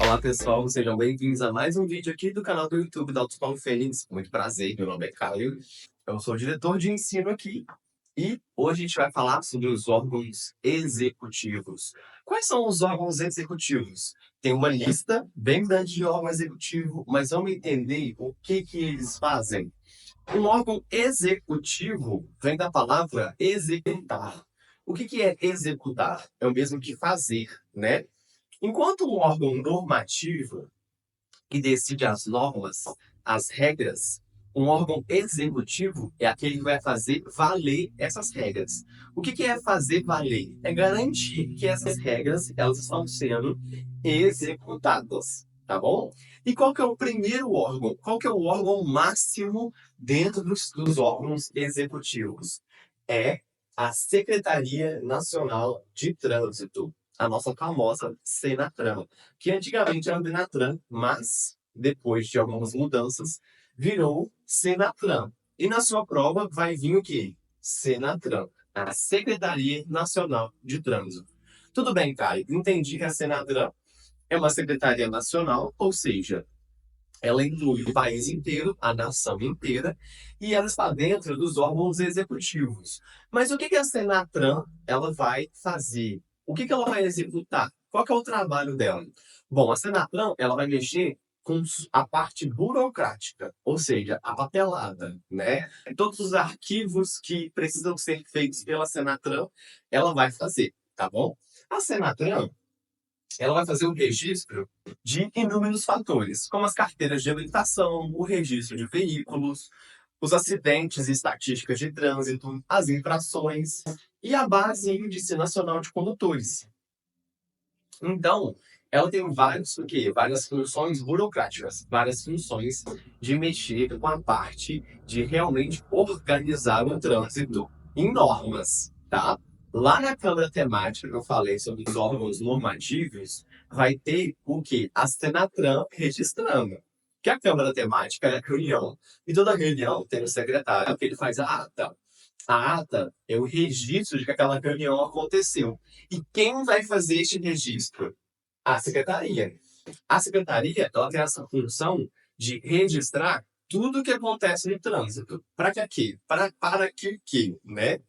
Olá pessoal, sejam bem-vindos a mais um vídeo aqui do canal do YouTube da Autoescola Fênix. Muito prazer, meu nome é Caio, eu sou o diretor de ensino aqui e hoje a gente vai falar sobre os órgãos executivos. Quais são os órgãos executivos? Tem uma lista bem grande de órgão executivo, mas vamos entender o que eles fazem. Um órgão executivo vem da palavra executar. O que é executar? É o mesmo que fazer, né? Enquanto um órgão normativo que decide as normas, as regras, um órgão executivo é aquele que vai fazer valer essas regras. O que é fazer valer? É garantir que essas regras elas estão sendo executadas, tá bom? E qual que é o primeiro órgão? Qual que é o órgão máximo dentro dos órgãos executivos? É a Secretaria Nacional de Trânsito, a nossa famosa Senatran, que antigamente era o Denatran, mas depois de algumas mudanças, virou Senatran. E na sua prova vai vir o quê? Senatran, a Secretaria Nacional de Trânsito. Tudo bem, Caio, entendi que a Senatran é uma secretaria nacional, ou seja, ela inclui o país inteiro, a nação inteira, e ela está dentro dos órgãos executivos. Mas o que a Senatran ela vai fazer? O que ela vai executar? Qual que é o trabalho dela? Bom, a Senatran ela vai mexer com a parte burocrática, ou seja, a papelada, né? Todos os arquivos que precisam ser feitos pela Senatran, ela vai fazer, tá bom? A Senatran ela vai fazer um registro de inúmeros fatores, como as carteiras de habilitação, o registro de veículos, os acidentes e estatísticas de trânsito, as infrações e a base Índice Nacional de Condutores. Então, ela tem várias funções burocráticas, várias funções de mexer com a parte de realmente organizar o trânsito em normas, tá? Lá na Câmara Temática, que eu falei sobre os órgãos normativos, vai ter o quê? A Senatran registrando. Que a Câmara Temática é a reunião. E toda reunião tem um secretário que ele faz a ata. A ata é o registro de que aquela reunião aconteceu. E quem vai fazer este registro? A secretaria. A secretaria ela tem essa função de registrar tudo o que acontece no trânsito. Para quê? Para que quê? Né?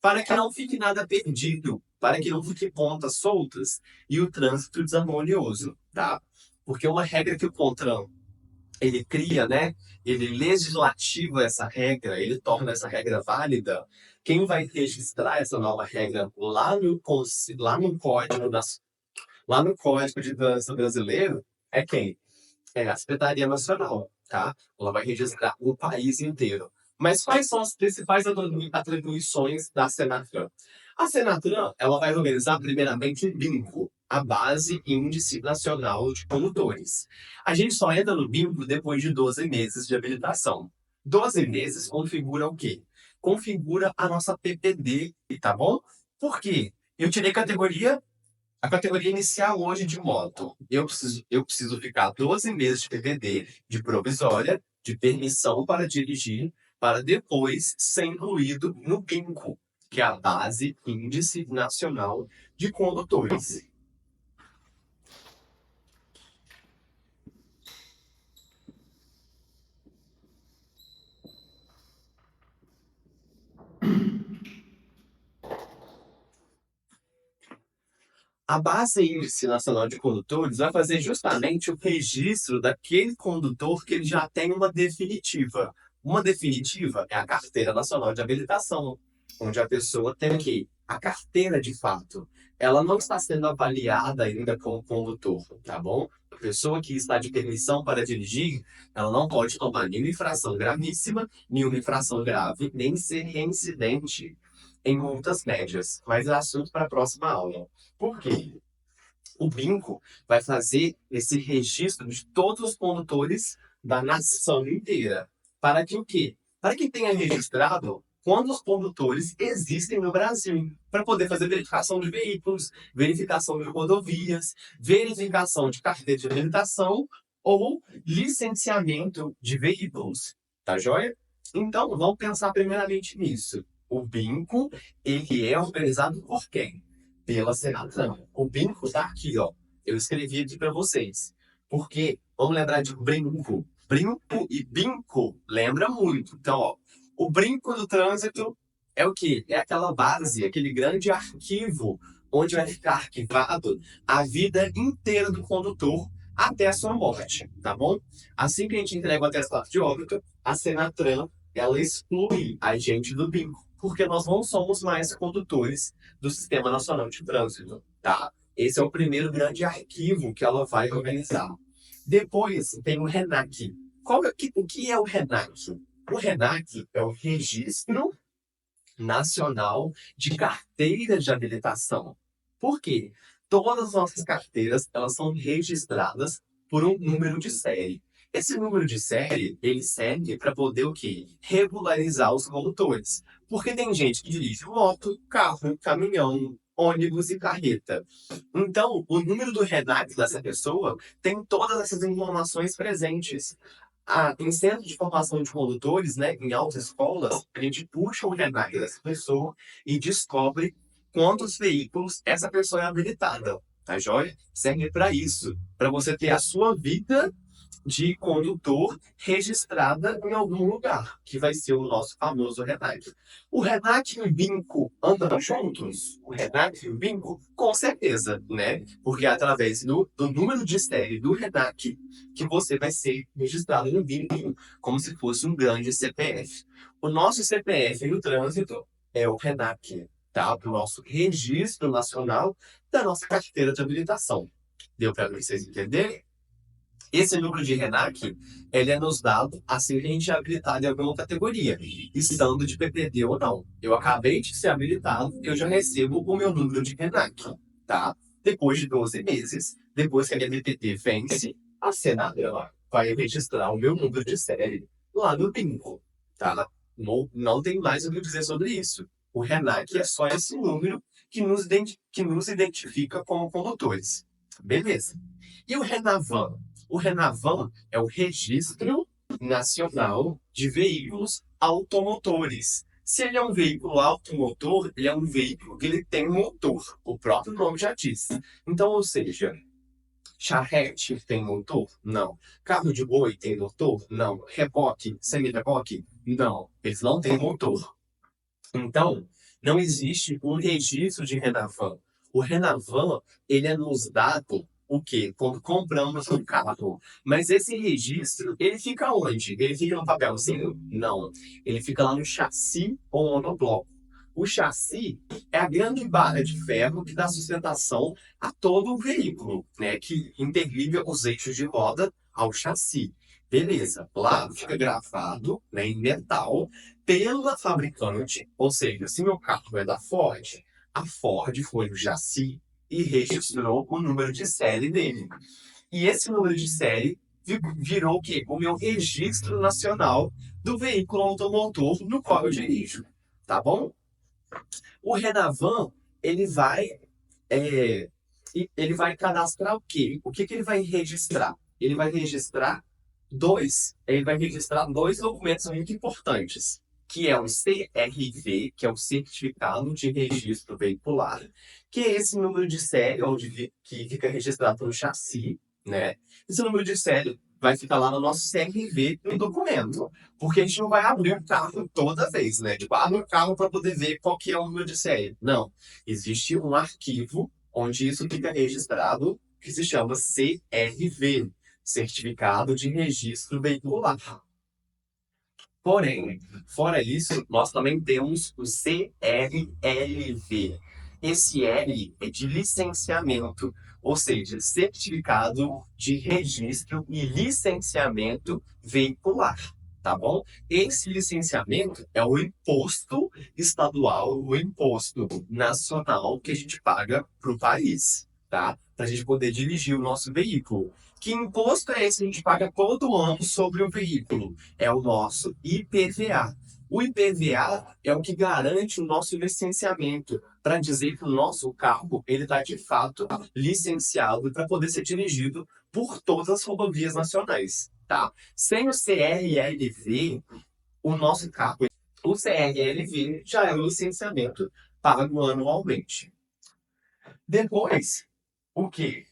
Para que não fique nada perdido, para que não fique pontas soltas e o trânsito desarmonioso, tá? Porque uma regra que o CONTRAN ele cria, né? Ele legislativa essa regra, ele torna essa regra válida. Quem vai registrar essa nova regra lá no Código de Trânsito Brasileiro é quem? É a Secretaria Nacional, tá? Ela vai registrar o país inteiro. Mas quais são as principais atribuições da Senatran? A Senatran ela vai organizar primeiramente o BINCO, a Base Índice Nacional de Condutores. A gente só entra no BINCO depois de 12 meses de habilitação. 12 meses configura o quê? Configura a nossa PPD, tá bom? Por quê? Eu tirei a categoria inicial hoje de moto. Eu preciso ficar 12 meses de PPD, de provisória, de permissão para dirigir, para depois ser incluído no BINCO, que é a Base Índice Nacional de Condutores. A Base Índice Nacional de Condutores vai fazer justamente o registro daquele condutor que ele já tem uma definitiva. Uma definitiva é a Carteira Nacional de Habilitação, onde a pessoa tem aqui a carteira de fato. Ela não está sendo avaliada ainda como condutor, tá bom? A pessoa que está de permissão para dirigir, ela não pode tomar nenhuma infração gravíssima, nenhuma infração grave, nem ser reincidente em multas médias. Mas é assunto para a próxima aula. Por quê? O BINCO vai fazer esse registro de todos os condutores da nação inteira. Para que o quê? Para que tenha registrado quantos condutores existem no Brasil, para poder fazer verificação de veículos, verificação de rodovias, verificação de carteira de habilitação ou licenciamento de veículos. Tá joia? Então, vamos pensar primeiramente nisso. O BINCO, ele é organizado por quem? Pela Senatran. O BINCO está aqui, ó. Eu escrevi aqui para vocês. Porque, vamos lembrar de brinco. Brinco e binco lembra muito. Então, ó, o brinco do trânsito é o quê? É aquela base, aquele grande arquivo onde vai ficar arquivado a vida inteira do condutor até a sua morte, tá bom? Assim que a gente entrega o atestado de óbito, a Senatran ela exclui a gente do bingo, porque nós não somos mais condutores do Sistema Nacional de Trânsito, tá? Esse é o primeiro grande arquivo que ela vai organizar. Depois tem o RENAC. O que é o RENAC? O RENAC é o Registro Nacional de Carteira de Habilitação. Por quê? Todas as nossas carteiras elas são registradas por um número de série. Esse número de série, ele serve para poder o quê? Regularizar os condutores. Porque tem gente que dirige moto, carro, caminhão, ônibus e carreta. Então, o número do RENAC dessa pessoa tem todas essas informações presentes. Em centro de formação de condutores, né, em autoescolas, a gente puxa o RENAC dessa pessoa e descobre quantos veículos essa pessoa é habilitada. Tá joia? Serve para isso, para você ter a sua vida de condutor registrada em algum lugar, que vai ser o nosso famoso RENAC. O RENAC e o BINCO andam juntos? O RENAC e o BINCO? Com certeza, né? Porque é através do número de série do RENAC que você vai ser registrado no BINCO, como se fosse um grande CPF. O nosso CPF no trânsito é o RENAC, tá? O nosso registro nacional da nossa carteira de habilitação. Deu para vocês entenderem? Esse número de RENAC, ele é nos dado assim que a gente é habilitado em alguma categoria, estando de PPD ou não. Eu acabei de ser habilitado, eu já recebo o meu número de RENAC, tá? Depois de 12 meses, depois que a minha PPD vence, a Senadela vai registrar o meu número de série lá no bingo, tá? Não tem mais o que dizer sobre isso. O RENAC é só esse número que nos identifica como condutores. Beleza. E o RENAVAN? O RENAVAN é o Registro Nacional de Veículos Automotores. Se ele é um veículo automotor, ele é um veículo que ele tem motor. O próprio nome já diz. Então, ou seja, charrete tem motor? Não. Carro de boi tem motor? Não. Reboque, semi-reboque? Não. Eles não têm motor. Então, não existe um registro de RENAVAN. O RENAVAN, ele é nos dado o quê? Quando compramos um carro. Mas esse registro, ele fica onde? Ele fica no papelzinho? Não. Ele fica lá no chassi ou monobloco. O chassi é a grande barra de ferro que dá sustentação a todo o veículo, né? Que interliga os eixos de roda ao chassi. Beleza. Lá fica gravado, né, em metal pela fabricante, ou seja, se meu carro é da Ford, a Ford foi no chassi e registrou o número de série dele. E esse número de série virou o quê? O meu registro nacional do veículo automotor no qual eu dirijo. Tá bom? O Renavan, ele vai, é, ele vai cadastrar o quê? O que que ele vai registrar? Ele vai registrar dois documentos muito importantes, que é o CRV, que é o Certificado de Registro Veicular, que é esse número de série que fica registrado no chassi, né? Esse número de série vai ficar lá no nosso CRV no documento, porque a gente não vai abrir o carro toda vez, né? Tipo, abre o carro para poder ver qual que é o número de série. Não. Existe um arquivo onde isso fica registrado, que se chama CRV, Certificado de Registro Veicular. Porém, fora isso, nós também temos o CRLV. Esse L é de licenciamento, ou seja, Certificado de Registro e Licenciamento Veicular, tá bom? Esse licenciamento é o imposto estadual, o imposto nacional que a gente paga para o país, tá? Para a gente poder dirigir o nosso veículo. Que imposto é esse que a gente paga todo ano sobre o veículo? É o nosso IPVA. O IPVA é o que garante o nosso licenciamento, para dizer que o nosso carro ele está de fato licenciado para poder ser dirigido por todas as rodovias nacionais, tá? Sem o CRLV, o nosso carro, o CRLV, já é um licenciamento pago anualmente. Depois, o que?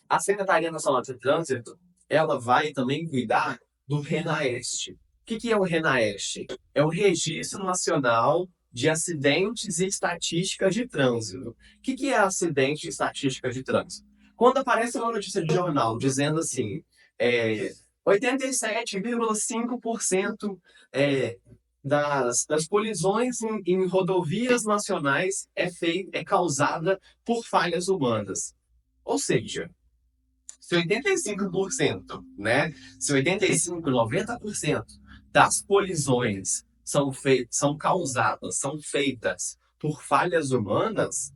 A Secretaria Nacional de Trânsito, ela vai também cuidar do RENAEST. O que é o RENAEST? É o Registro Nacional de Acidentes e Estatísticas de Trânsito. O que é acidente e estatística de trânsito? Quando aparece uma notícia de jornal dizendo assim, 87,5% das colisões em rodovias nacionais é causada por falhas humanas. Ou seja, se 85%, né? Se 85, 90% das colisões são causadas, são feitas por falhas humanas,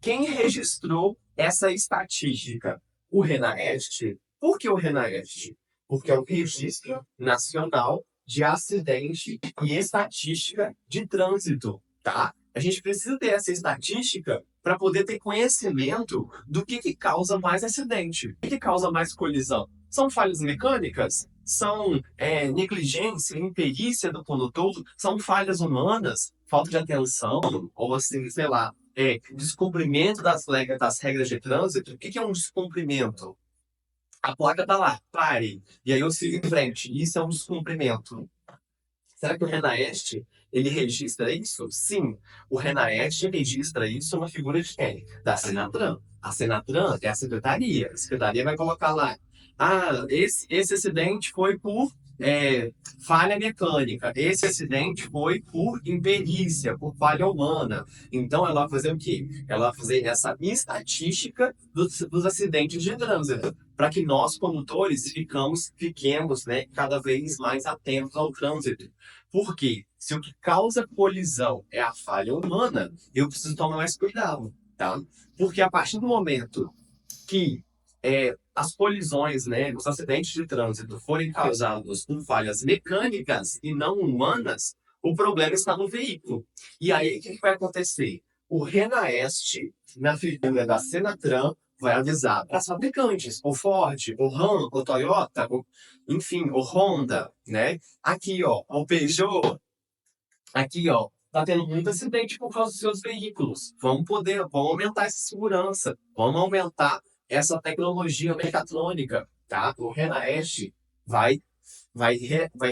quem registrou essa estatística? O RENAEST. Por que o RENAEST? Porque é o Registro Nacional de Acidente e Estatística de Trânsito, tá? A gente precisa ter essa estatística para poder ter conhecimento do que causa mais acidente, o que causa mais colisão. São falhas mecânicas? São negligência, imperícia do condutor? São falhas humanas? Falta de atenção? Ou assim, sei lá, descumprimento das regras de trânsito? O que é um descumprimento? A placa tá lá, pare. E aí eu sigo em frente. Isso é um descumprimento. Será que o RENAEST, ele registra isso? Sim, o RENAEST registra isso na figura de quem? Da Senatran. A Senatran é a secretaria. A secretaria vai colocar lá, esse acidente foi por falha mecânica, esse acidente foi por imperícia, por falha humana. Então, ela vai fazer o quê? Ela vai fazer essa estatística dos acidentes de trânsito, para que nós, condutores, fiquemos, né, cada vez mais atentos ao trânsito. Por quê? Se o que causa colisão é a falha humana, eu preciso tomar mais cuidado, tá? Porque a partir do momento que as colisões, né, os acidentes de trânsito forem causados por falhas mecânicas e não humanas, o problema está no veículo. E aí, o que vai acontecer? O RENAEST, na figura da Senatran, vai avisar para as fabricantes, o Ford, o Ram, o Toyota, enfim, o Honda, né? Aqui, ó, o Peugeot, aqui, ó, tá tendo muito acidente por causa dos seus veículos. Vamos aumentar essa segurança, vamos aumentar essa tecnologia mecatrônica, tá? O RENAEST vai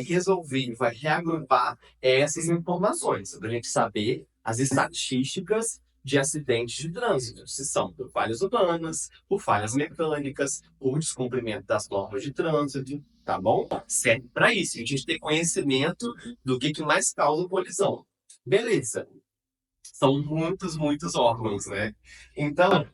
resolver, vai reagrupar essas informações para a gente saber as estatísticas de acidentes de trânsito, se são por falhas humanas, por falhas mecânicas, por descumprimento das normas de trânsito, tá bom? Serve para isso, a gente ter conhecimento do que mais causa colisão. Beleza. São muitos órgãos, né? Então,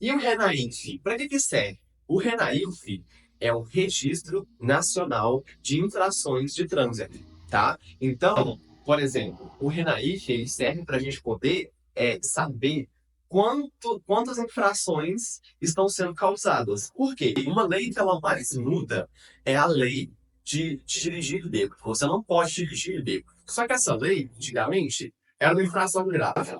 e o RENAINF? Para que serve? O RENAINF é o Registro Nacional de Infrações de Trânsito, tá? Então, por exemplo, o RENAINF ele serve para a gente poder saber quantas infrações estão sendo causadas. Por quê? Uma lei que ela mais muda é a lei de dirigir bêbado. Você não pode dirigir bêbado. Só que essa lei, antigamente, era uma infração grave.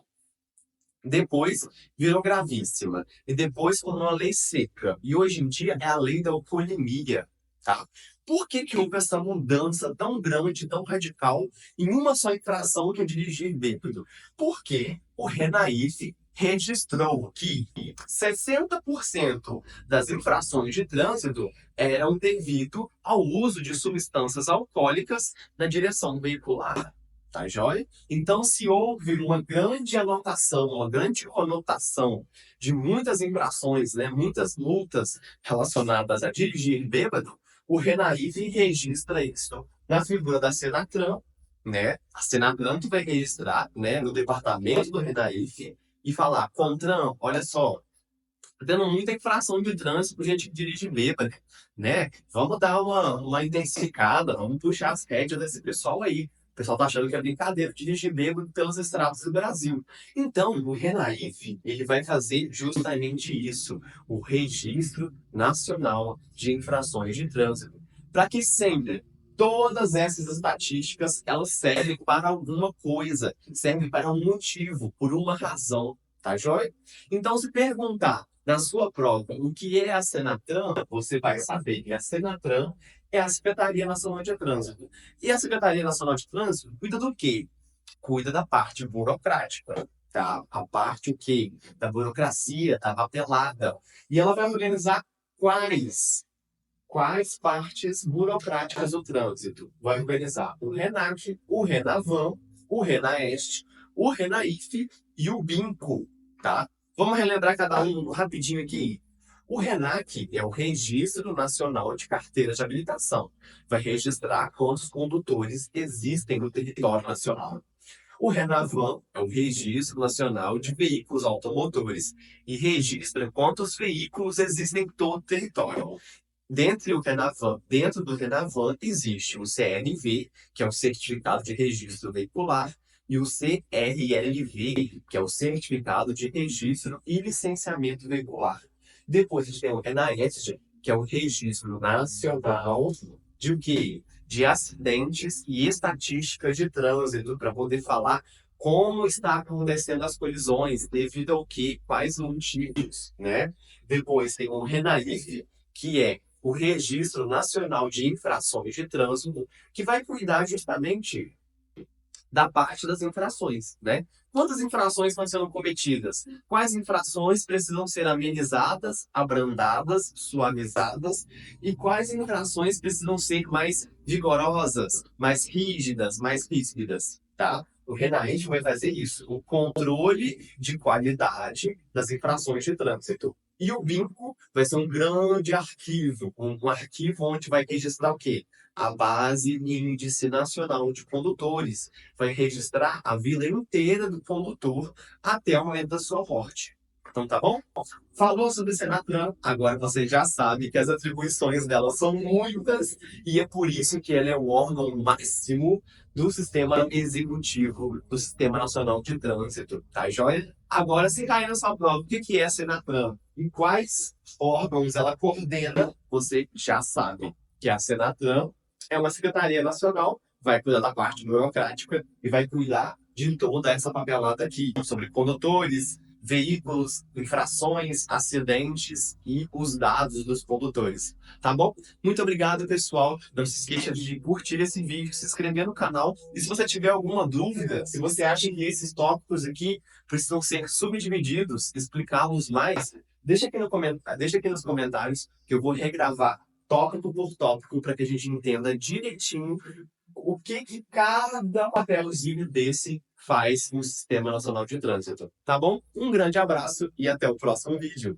Depois virou gravíssima. E depois foi uma lei seca. E hoje em dia é a lei da alcoolemia. Tá? Por que houve essa mudança tão grande, tão radical, em uma só infração que é dirigir bêbado? Porque o RENAIF registrou que 60% das infrações de trânsito eram devido ao uso de substâncias alcoólicas na direção veicular. Tá joia? Então, se houve uma grande anotação, uma grande conotação de muitas infrações, né, muitas multas relacionadas a dirigir bêbado, o RENAIF registra isso na figura da Senatran, né? A Senatran vai registrar, né, no departamento do RENAIF e falar, Contran, olha só, tá tendo muita infração de trânsito por gente que dirige bêbado, né? Vamos dar uma intensificada, vamos puxar as rédeas desse pessoal aí. O pessoal tá achando que é brincadeira dirigir bêbado pelas estradas do Brasil. Então, o RENAIF, ele vai fazer justamente isso, o Registro Nacional de Infrações de Trânsito, para que sempre todas essas estatísticas, elas servem para alguma coisa, servem para um motivo, por uma razão, tá joia? Então, se perguntar na sua prova o que é a Senatran, você vai saber que a Senatran é a Secretaria Nacional de Trânsito. E a Secretaria Nacional de Trânsito cuida do quê? Cuida da parte burocrática, tá? A parte o quê? Da burocracia, da papelada. E ela vai organizar quais partes burocráticas do trânsito? Vai organizar o RENAC, o RENAVAN, o RENAEST, o RENAIF e o BINCO, tá? Vamos relembrar cada um rapidinho aqui. O RENAC é o Registro Nacional de Carteira de Habilitação. Vai registrar quantos condutores existem no território nacional. O RENAVAN é o Registro Nacional de Veículos Automotores e registra quantos veículos existem em todo o território. Dentro do RENAVAN existe o CRV, que é o Certificado de Registro Veicular, e o CRLV, que é o Certificado de Registro e Licenciamento Veicular. Depois a gente tem o RENAEST, que é o Registro Nacional de o quê? De acidentes e estatísticas de trânsito, para poder falar como está acontecendo as colisões, devido ao quê? Quais motivos, né? Depois tem o RENAIF, que é o Registro Nacional de Infrações de Trânsito, que vai cuidar justamente da parte das infrações, né? Quantas infrações estão sendo cometidas? Quais infrações precisam ser amenizadas, abrandadas, suavizadas? E quais infrações precisam ser mais vigorosas, mais rígidas, mais ríspidas, tá? O RENAEST vai fazer isso, o controle de qualidade das infrações de trânsito. E o BINCO vai ser um grande arquivo, um arquivo onde vai registrar o quê? A base e índice nacional de condutores. Vai registrar a vida inteira do condutor até o momento da sua morte. Então, tá bom? Falou sobre o Senatran, agora você já sabe que as atribuições dela são muitas e é por isso que ela é o órgão máximo do sistema executivo do Sistema Nacional de Trânsito, tá joia? Agora, se cair na sua prova, o que é a Senatran e quais órgãos ela coordena, você já sabe que a Senatran é uma secretaria nacional, vai cuidar da parte burocrática e vai cuidar de toda essa papelada aqui, sobre condutores, veículos, infrações, acidentes e os dados dos condutores. Tá bom? Muito obrigado, pessoal. Não se esqueça de curtir esse vídeo, se inscrever no canal. E se você tiver alguma dúvida, se você acha que esses tópicos aqui precisam ser subdivididos, explicá-los mais, deixa aqui nos comentários que eu vou regravar tópico por tópico para que a gente entenda direitinho o que cada papelzinho desse faz no Sistema Nacional de Trânsito. Tá bom? Um grande abraço e até o próximo vídeo.